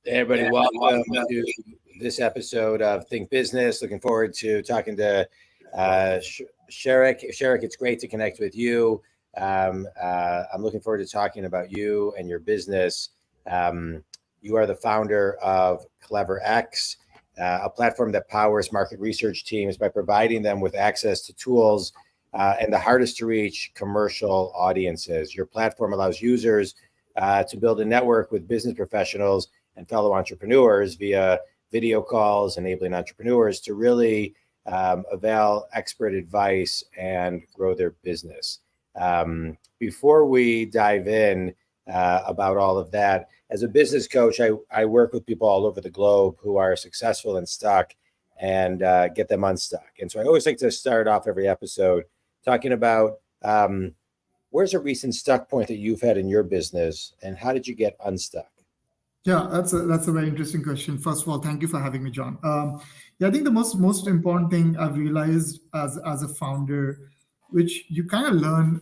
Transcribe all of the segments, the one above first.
Hey everybody, welcome to this episode of Think Business. Looking forward to talking to Sharekh. Sharekh, it's great to connect with you. I'm looking forward to talking about you and your business. You are the founder of CleverX, a platform that powers market research teams by providing them with access to tools and the hardest to reach commercial audiences. Your platform allows users to build a network with business professionals and fellow entrepreneurs via video calls, enabling entrepreneurs to really avail expert advice and grow their business. Before we dive in about all of that, as a business coach, I work with people all over the globe who are successful and stuck and get them unstuck. And so I always like to start off every episode talking about where's a recent stuck point that you've had in your business and how did you get unstuck? Yeah, that's a very interesting question. First of all, thank you for having me, John. I think the most important thing I've realized as a founder, which you kind of learn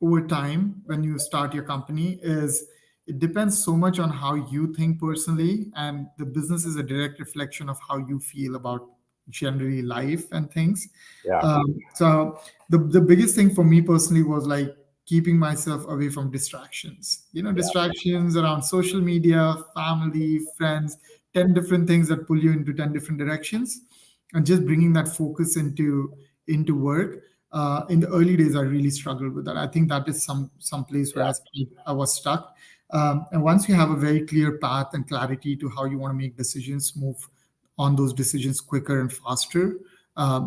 over time when you start your company, is it depends so much on how you think personally, and the business is a direct reflection of how you feel about generally life and things. Yeah. So the biggest thing for me personally was like keeping myself away from distractions. Distractions around social media, family, friends, 10 different things that pull you into 10 different directions, and just bringing that focus into work. In the early days, I really struggled with that. I think that is some place where I was stuck. And once you have a very clear path and clarity to how you want to make decisions, move on those decisions quicker and faster.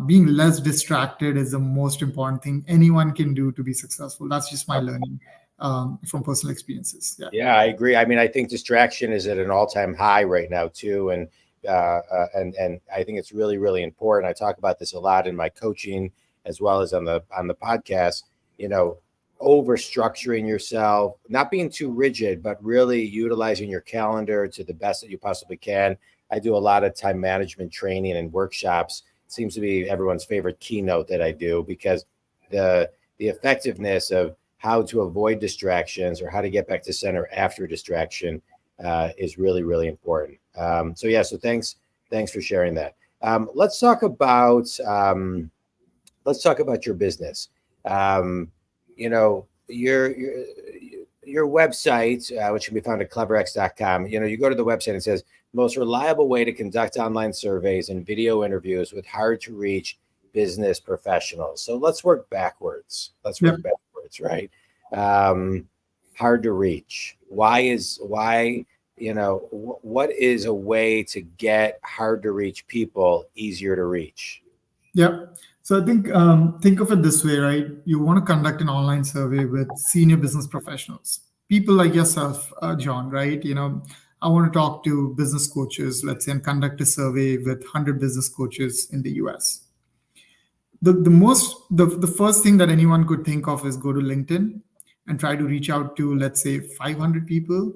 Being less distracted is the most important thing anyone can do to be successful. That's just my learning from personal experiences. Yeah, I agree. I mean, I think distraction is at an all-time high right now too, and I think it's really, really important. I talk about this a lot in my coaching as well as on the podcast. Over structuring yourself, not being too rigid, but really utilizing your calendar to the best that you possibly can. I do a lot of time management training and workshops. Seems to be everyone's favorite keynote that I do, because the effectiveness of how to avoid distractions or how to get back to center after distraction is really, really important. So thanks for sharing that. Let's talk about your business. Your website, which can be found at cleverx.com. You go to the website and it says most reliable way to conduct online surveys and video interviews with hard to reach business professionals. So let's work backwards. Right? Hard to reach. What is a way to get hard to reach people easier to reach? Yeah. So I think of it this way, right? You want to conduct an online survey with senior business professionals, people like yourself, John, right? I want to talk to business coaches, let's say, and conduct a survey with 100 business coaches in the US. The first thing that anyone could think of is go to LinkedIn and try to reach out to, let's say, 500 people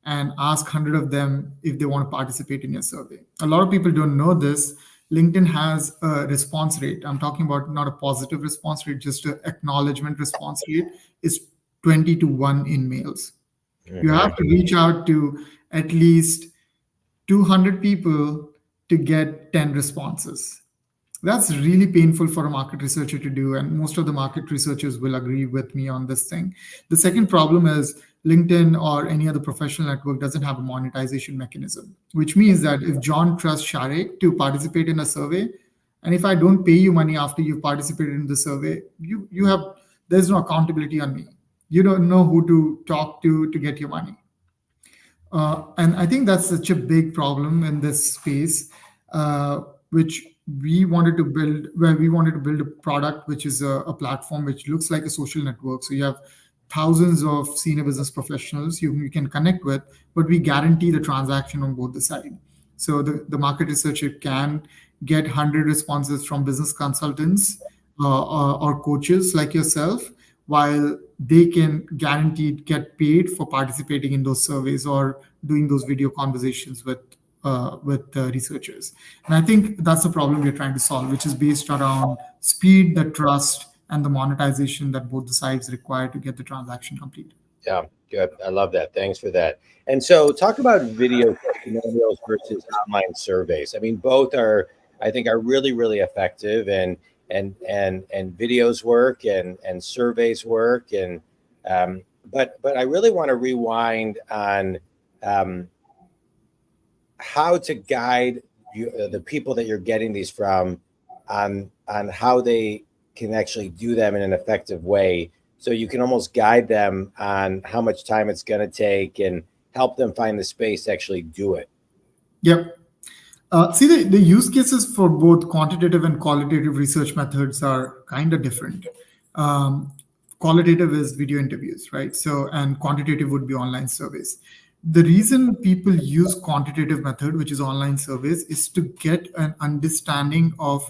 and ask 100 of them if they want to participate in your survey. A lot of people don't know this. LinkedIn has a response rate. I'm talking about not a positive response rate, just an acknowledgement response rate is 20-1 in males. You have to reach out to at least 200 people to get 10 responses. That's really painful for a market researcher to do, and most of the market researchers will agree with me on this thing. The second problem is LinkedIn or any other professional network doesn't have a monetization mechanism, which means that if John trusts Sharekh to participate in a survey, and if I don't pay you money after you've participated in the survey, there's no accountability on me. You don't know who to talk to get your money. And I think that's such a big problem in this space, which we wanted to build a product which is a platform which looks like a social network. So you have thousands of senior business professionals you can connect with, but we guarantee the transaction on both the sides. So the market researcher can get 100 responses from business consultants or coaches like yourself, while they can guaranteed get paid for participating in those surveys or doing those video conversations with researchers. And I think that's the problem we're trying to solve, which is based around speed, the trust, and the monetization that both the sides require to get the transaction complete. Yeah, good. I love that. Thanks for that. And so, talk about video testimonials versus online surveys. I mean, both are, I think, are really, really effective, and videos work, and surveys work, and but I really want to rewind on um, how to guide you, the people that you're getting these from, on how they can actually do them in an effective way, so you can almost guide them on how much time it's going to take and help them find the space to actually do it. Yep. See, the use cases for both quantitative and qualitative research methods are kind of different. Um, Qualitative is video interviews, right? So, and quantitative would be online surveys. The reason people use quantitative method, which is online surveys, is to get an understanding of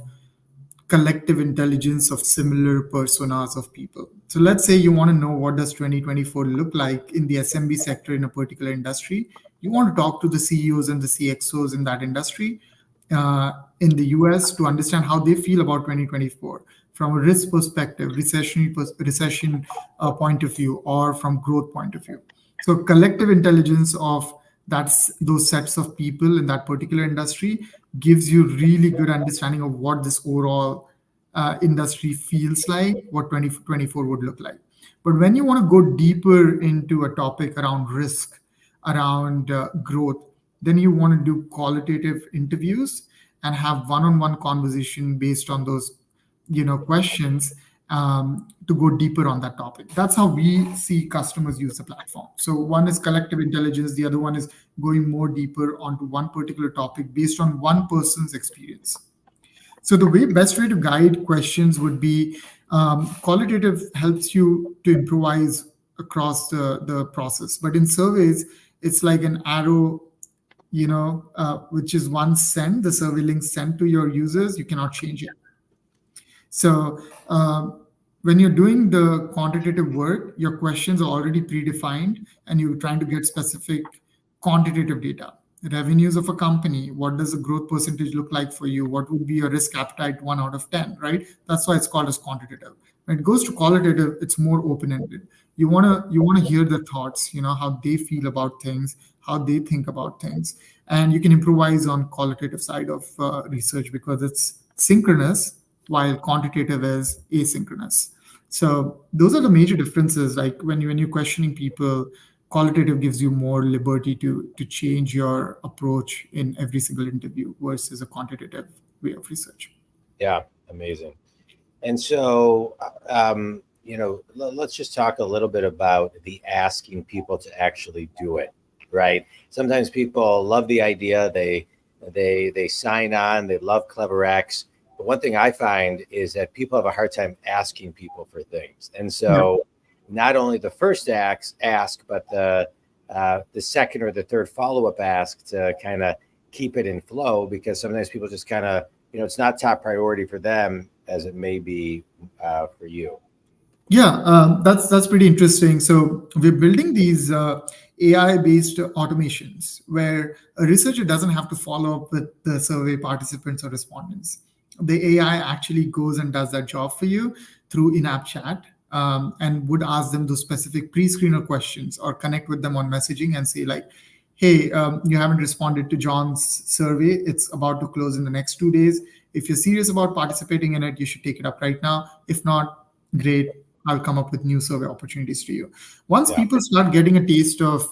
collective intelligence of similar personas of people. So let's say you want to know what does 2024 look like in the SMB sector in a particular industry. You want to talk to the CEOs and the CXOs in that industry in the US to understand how they feel about 2024 from a risk perspective, recession point of view, or from growth point of view. So collective intelligence of those sets of people in that particular industry gives you really good understanding of what this overall industry feels like, what 2024 would look like. But when you want to go deeper into a topic around risk, around growth, then you want to do qualitative interviews and have one-on-one conversation based on those questions to go deeper on that topic. That's how we see customers use the platform. So one is collective intelligence, the other one is going more deeper onto one particular topic based on one person's experience. So the best way to guide questions would be qualitative helps you to improvise across the process. But in surveys, it's like an arrow, which is once sent, the survey link sent to your users, you cannot change it. So when you're doing the quantitative work, your questions are already predefined and you're trying to get specific quantitative data. Revenues of a company, what does the growth percentage look like for you? What would be your risk appetite 1 out of 10, right? That's why it's called as quantitative. When it goes to qualitative, it's more open-ended. You wanna hear their thoughts, how they feel about things, how they think about things. And you can improvise on qualitative side of research because it's synchronous while quantitative is asynchronous. So those are the major differences. Like when you're questioning people, qualitative gives you more liberty to change your approach in every single interview versus a quantitative way of research. Yeah, amazing. And so, let's just talk a little bit about the asking people to actually do it, right? Sometimes people love the idea, they sign on, they love CleverX. But one thing I find is that people have a hard time asking people for things. And so not only the first ask, but the second or the third follow-up ask to kind of keep it in flow, because sometimes people just kind of, it's not top priority for them as it may be for you. Yeah, that's pretty interesting. So we're building these AI-based automations where a researcher doesn't have to follow up with the survey participants or respondents. The AI actually goes and does that job for you through in-app chat, and would ask them those specific pre-screener questions or connect with them on messaging and say like, hey, you haven't responded to John's survey. It's about to close in the next 2 days. If you're serious about participating in it, you should take it up right now. If not, great. I'll come up with new survey opportunities to you. Once people start getting a taste of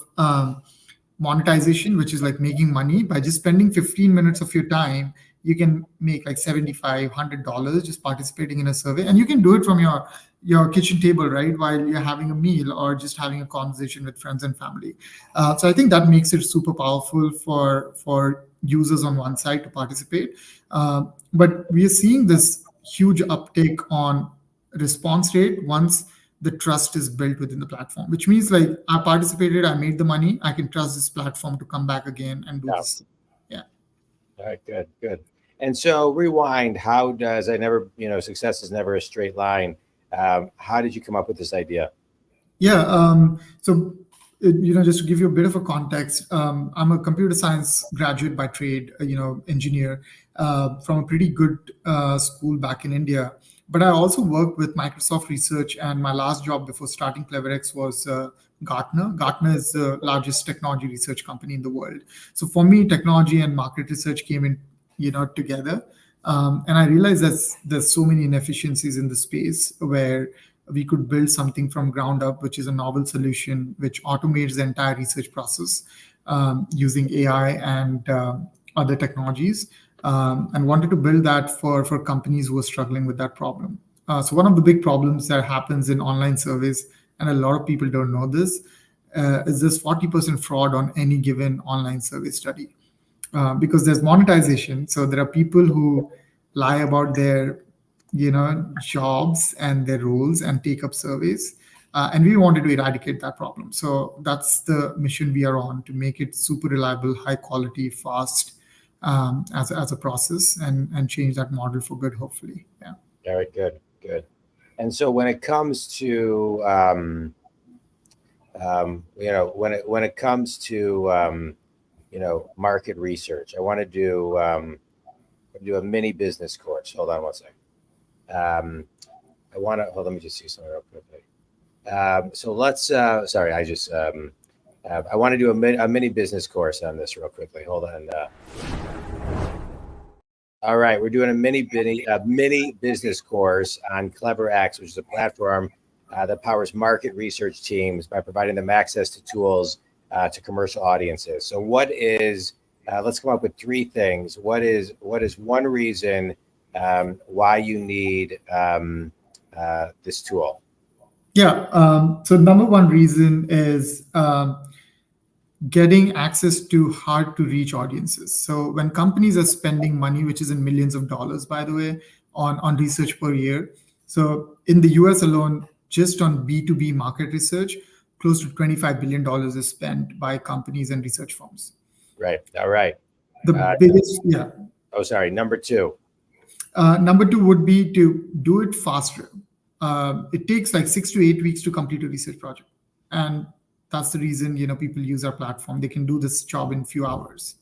monetization, which is like making money by just spending 15 minutes of your time, you can make like $75, $100 just participating in a survey. And you can do it from your kitchen table, right? While you're having a meal or just having a conversation with friends and family. So I think that makes it super powerful for users on one side to participate. But we are seeing this huge uptake on response rate once the trust is built within the platform, which means like I participated, I made the money, I can trust this platform to come back again and do this. Yeah. All right, good. And so rewind, how does success is never a straight line. How did you come up with this idea? Yeah. So, just to give you a bit of a context, I'm a computer science graduate by trade, engineer from a pretty good school back in India. But I also worked with Microsoft Research, and my last job before starting CleverX was Gartner. Gartner is the largest technology research company in the world. So for me, technology and market research came in, together. And I realized that there's so many inefficiencies in the space where we could build something from ground up, which is a novel solution which automates the entire research process using AI and other technologies, and wanted to build that for companies who are struggling with that problem. So one of the big problems that happens in online surveys, and a lot of people don't know this, is this 40% fraud on any given online survey study. Because there's monetization. So there are people who lie about their, jobs and their roles and take up surveys. And we wanted to eradicate that problem. So that's the mission we are on, to make it super reliable, high quality, fast, as a process, and change that model for good, hopefully. Yeah. Very good. Good. And so when it comes to, when it comes to, market research, I want to do a mini business course. Hold on one second. Let me just see something real quickly. So let's, sorry, I want to do a mini business course on this real quickly. Hold on. All right, we're doing a mini business course on CleverX, which is a platform that powers market research teams by providing them access to tools to commercial audiences. So let's come up with three things. What is one reason why you need this tool? Yeah. So number one reason is getting access to hard to reach audiences. So when companies are spending money, which is in millions of dollars, by the way, on research per year. So in the US alone, just on B2B market research, close to $25 billion is spent by companies and research firms. Right. All right. The biggest, yeah. Oh, sorry. Number two. Number two would be to do it faster. It takes like 6 to 8 weeks to complete a research project. And that's the reason, people use our platform. They can do this job in a few hours.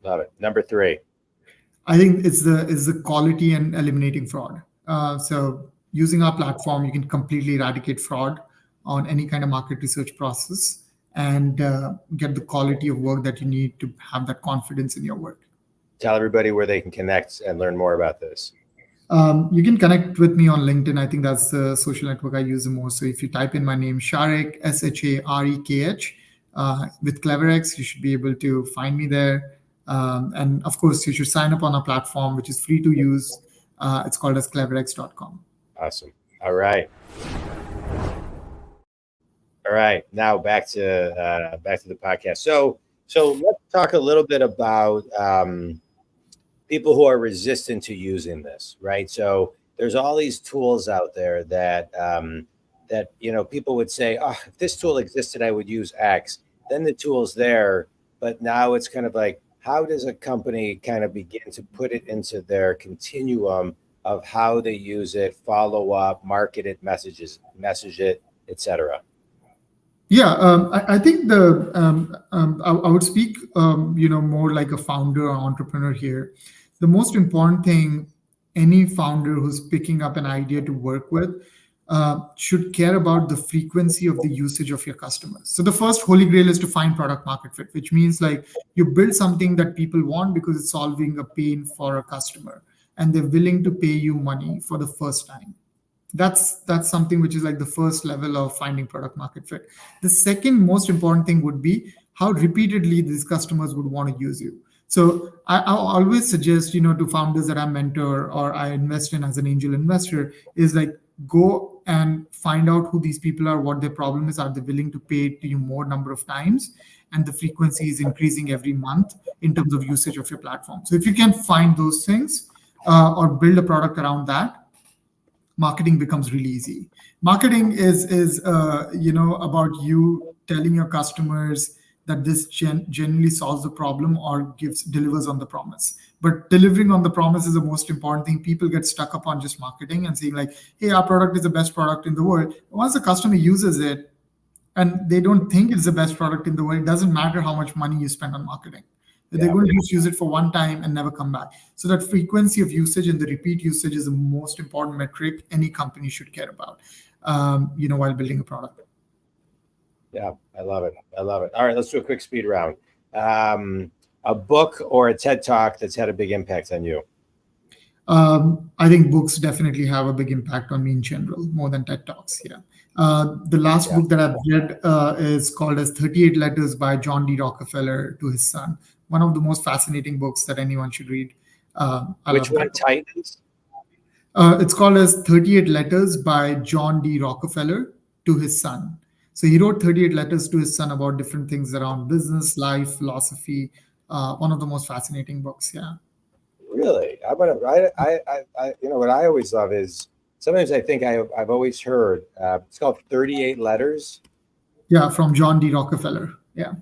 Love it. Number three. I think it's the quality and eliminating fraud. So using our platform, you can completely eradicate fraud on any kind of market research process and get the quality of work that you need to have that confidence in your work. Tell everybody where they can connect and learn more about this. You can connect with me on LinkedIn. I think that's the social network I use the most. So if you type in my name, Sharekh, Sharekh, with CleverX, you should be able to find me there. And of course, you should sign up on our platform, which is free to use. It's called as cleverx.com. Awesome. All right. All right. Now back to the podcast. So let's talk a little bit about people who are resistant to using this, right? So there's all these tools out there that people would say, oh, if this tool existed, I would use X. Then the tool's there, but now it's kind of like, how does a company kind of begin to put it into their continuum of how they use it, follow up, market it, message it, etc.? Yeah, I think I would speak, more like a founder or entrepreneur here. The most important thing any founder who's picking up an idea to work with should care about the frequency of the usage of your customers. So the first holy grail is to find product market fit, which means like you build something that people want because it's solving a pain for a customer and they're willing to pay you money for the first time. That's something which is like the first level of finding product market fit. The second most important thing would be how repeatedly these customers would want to use you. So I always suggest, to founders that I mentor or I invest in as an angel investor is like, go and find out who these people are, what their problem is. Are they willing to pay to you more number of times? And the frequency is increasing every month in terms of usage of your platform. So if you can find those things or build a product around that, marketing becomes really easy. Marketing is about you telling your customers that this genuinely solves the problem or delivers on the promise. But delivering on the promise is the most important thing. People get stuck up on just marketing and saying like, hey, our product is the best product in the world. Once the customer uses it and they don't think it's the best product in the world, it doesn't matter how much money you spend on marketing. They're going to just use it for one time and never come back. So that frequency of usage and the repeat usage is the most important metric any company should care about, while building a product. Yeah, I love it. I love it. All right, let's do a quick speed round. A book or a TED Talk that's had a big impact on you. I think books definitely have a big impact on me in general, more than TED Talks. Yeah. The last Yeah. book that I've read is called as 38 Letters by John D. Rockefeller to his son. One of the most fascinating books that anyone should read. I Which love one? that book. Titans? It's called as 38 Letters by John D. Rockefeller to his son. So he wrote 38 letters to his son about different things around business, life, philosophy. One of the most fascinating books. Yeah. Really? I'm gonna. You know what I always love is sometimes I think I've always heard it's called 38 Letters. Yeah, from John D. Rockefeller. Yeah.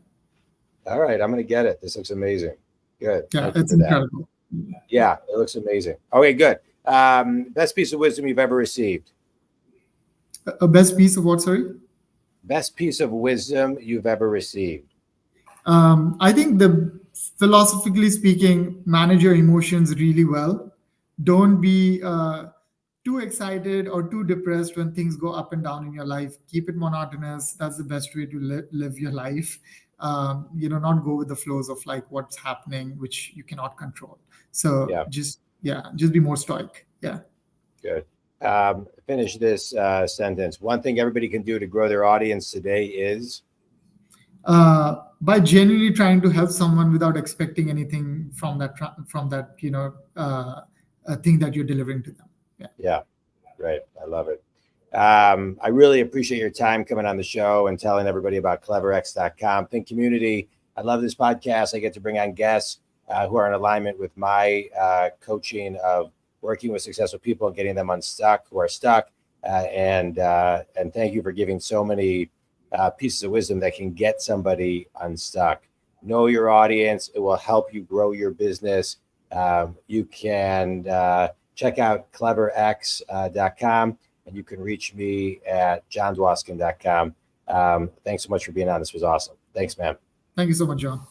All right, I'm gonna get it. This looks amazing. Good. Yeah, Thank you it's for that. incredible. Yeah, it looks amazing. Okay, good. Best piece of wisdom you've ever received. A best piece of what, sorry? Best piece of wisdom you've ever received. I think philosophically speaking, manage your emotions really well. Don't be too excited or too depressed when things go up and down in your life. Keep it monotonous. That's the best way to live your life. Not go with the flows of like what's happening, which you cannot control. So Yeah, just be more stoic. Yeah. good. Finish this sentence. One thing everybody can do to grow their audience today is by genuinely trying to help someone without expecting anything from that thing that you're delivering to them. yeah, right. I love it. I really appreciate your time coming on the show and telling everybody about CleverX.com. Think community. I love this podcast. I get to bring on guests who are in alignment with my coaching of working with successful people and getting them unstuck who are stuck. And thank you for giving so many pieces of wisdom that can get somebody unstuck. Know your audience. It will help you grow your business. You can check out CleverX.com, and you can reach me at JonDwoskin.com. Thanks so much for being on. This was awesome. Thanks, man. Thank you so much, John.